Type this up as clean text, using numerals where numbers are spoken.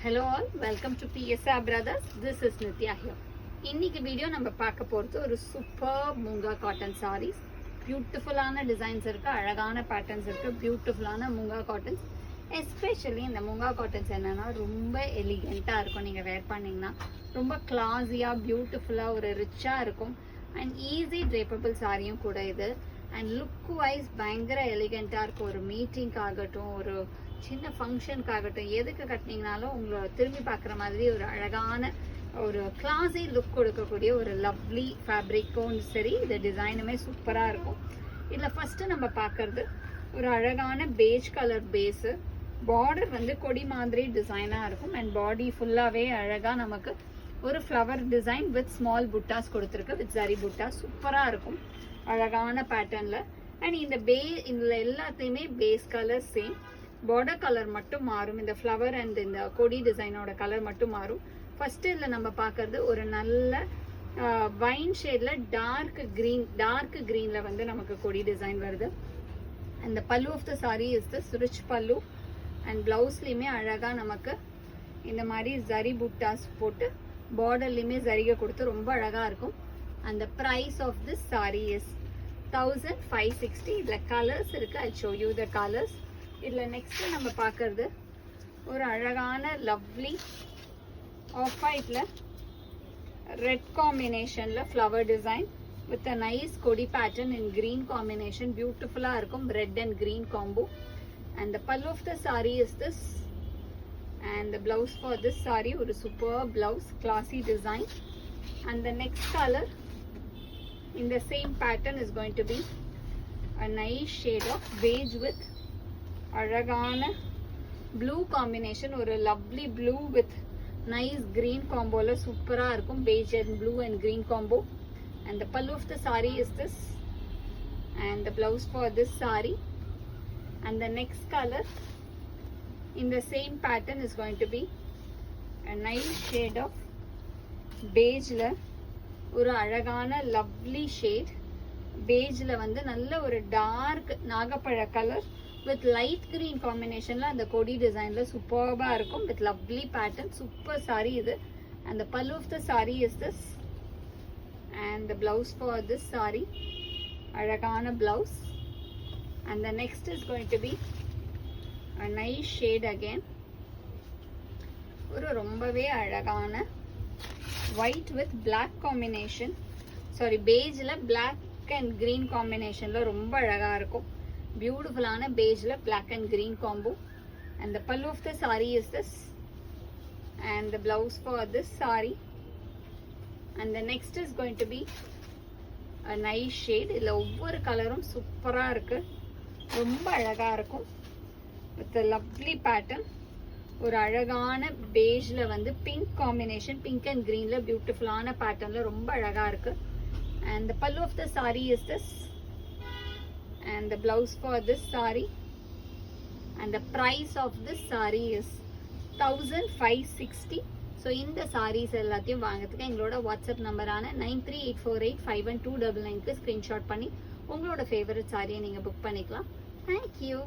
Hello all, welcome to PSR Brothers. This is Nitya here. இன்னைக்கு video நம்ம பார்க்க போறது ஒரு சூப்பர் மூங்கா காட்டன் sarees. பியூட்டிஃபுல்லான டிசைன்ஸ் இருக்கு, அழகான பேட்டர்ன்ஸ் இருக்கு, பியூட்டிஃபுல்லான மூங்கா காட்டன்ஸ். எஸ்பெஷலி இந்த மூங்கா காட்டன்ஸ் என்னன்னா ரொம்ப எலிகென்ட்டா இருக்கும். நீங்க வேர் பண்ணீங்கன்னா ரொம்ப கிளாஸியா பியூட்டிஃபுல்லா ஒரு ரிச்சா இருக்கும். அண்ட் ஈஸி ட்ரேப்பபிள் சாரியும் கூட இது. அண்ட் லுக் வைஸ் பயங்கர எலிகென்ட்டா இருக்கும். ஒரு மீட்டிங்க் ஆகட்டும், ஒரு சின்ன ஃபங்க்ஷனுக்காகட்டும், எதுக்கு கட்டினீங்கனாலும் உங்களை திரும்பி பார்க்குற மாதிரி ஒரு அழகான ஒரு கிளாஸி லுக் கொடுக்கக்கூடிய ஒரு லவ்லி ஃபேப்ரிக்கும் சரி, இந்த டிசைனுமே சூப்பராக இருக்கும். இதில் ஃபஸ்ட்டு நம்ம பார்க்கறது ஒரு அழகான பேஜ் கலர் பேஸு. பார்டர் வந்து கொடி மாதிரி டிசைனாக இருக்கும். அண்ட் பாடி ஃபுல்லாகவே அழகாக நமக்கு ஒரு ஃப்ளவர் டிசைன் வித் ஸ்மால் புட்டாஸ் கொடுத்துருக்கு, வித் ஜரி புட்டாஸ். சூப்பராக இருக்கும் அழகான பேட்டர்னில். அண்ட் இந்த எல்லாத்தையுமே base colour same, border colour மட்டும் மாறும். இந்த ஃப்ளவர் அண்ட் இந்த கொடி டிசைனோட கலர் மட்டும் மாறும். ஃபர்ஸ்ட் இதில் நம்ம பார்க்கறது ஒரு நல்ல வைன் ஷேட்ல டார்க் கிரீன்ல வந்து நமக்கு கொடி டிசைன் வருது. அந்த pallu of the sari is this rich pallu. And பிளவுஸ்லயுமே அழகா நமக்கு இந்த மாதிரி ஜரி புட்டாஸ் போட்டு பார்டர்லயுமே ஜரிகை கொடுத்து ரொம்ப அழகா இருக்கும். அந்த price of this sari is 1560. இதுல கலர்ஸ் இருக்கு, I show you the colours. இதுல நெக்ஸ்ட் நம்ம பார்க்கறது ஒரு அழகான லவ்லி ஆஃப் ஒயிட்ல ரெட் காம்பினேஷன்ல flower design with a nice கொடி பேட்டர்ன் இன் கிரீன் காம்பினேஷன். பியூட்டிஃபுல்லா இருக்கும், red and green combo. And the pallu of the sari is this. And the blouse for this sari ஒரு super blouse, classy design. And the next colour in the same pattern is going to be a nice shade of beige with அழகான blue combination. ஒரு lovely blue with nice green comboல சூப்பரா இருக்கும். beige and blue and green combo. And the pallu of the saree is this. And the blouse for this saree. And the next color in the same pattern is going to be a nice shade of beigeல ஒரு அழகான lovely shade. பேஜ்ல வந்து நல்ல ஒரு dark நாகப்பழ colour with light green காம்பினேஷன்ல அந்த கொடி டிசைன்ல சூப்பர்பா இருக்கும், with lovely pattern. Super sari இது. அந்த pallu of the sari is this. And the blouse for this sari அழகான blouse. And the next is going to be a nice shade again. ஒரு ரொம்பவே அழகான white with black combination, sorry beigeல black and green combinationல ரொம்ப அழகா இருக்கும். பியூட்டிஃபுல்லான beigeல black and green combo. And the pallu of the saree is this. And the blouse for this saree. And the next is going to be a nice shade. இதுல ஒவ்வொரு கலரும் சூப்பரா இருக்கு, ரொம்ப அழகா இருக்கும், with a lovely pattern. ஒரு அழகான பேஜ்ல வந்து பிங்க் காம்பினேஷன், பிங்க் அண்ட் கிரீன்ல பியூட்டிஃபுல்லான பேட்டர்ன்ல ரொம்ப அழகா இருக்கு. And the pallu of the sari is this. And the blouse for this sari. And the price of this sari is 1560. So இந்த சாரீஸ் எல்லாத்தையும் வாங்கிறதுக்கு எங்களோட வாட்ஸ்அப் நம்பரான 9384851299க்கு ஸ்க்ரீன்ஷாட் பண்ணி உங்களோட ஃபேவரட் சாரியை நீங்கள் புக் பண்ணிக்கலாம். தேங்க்யூ.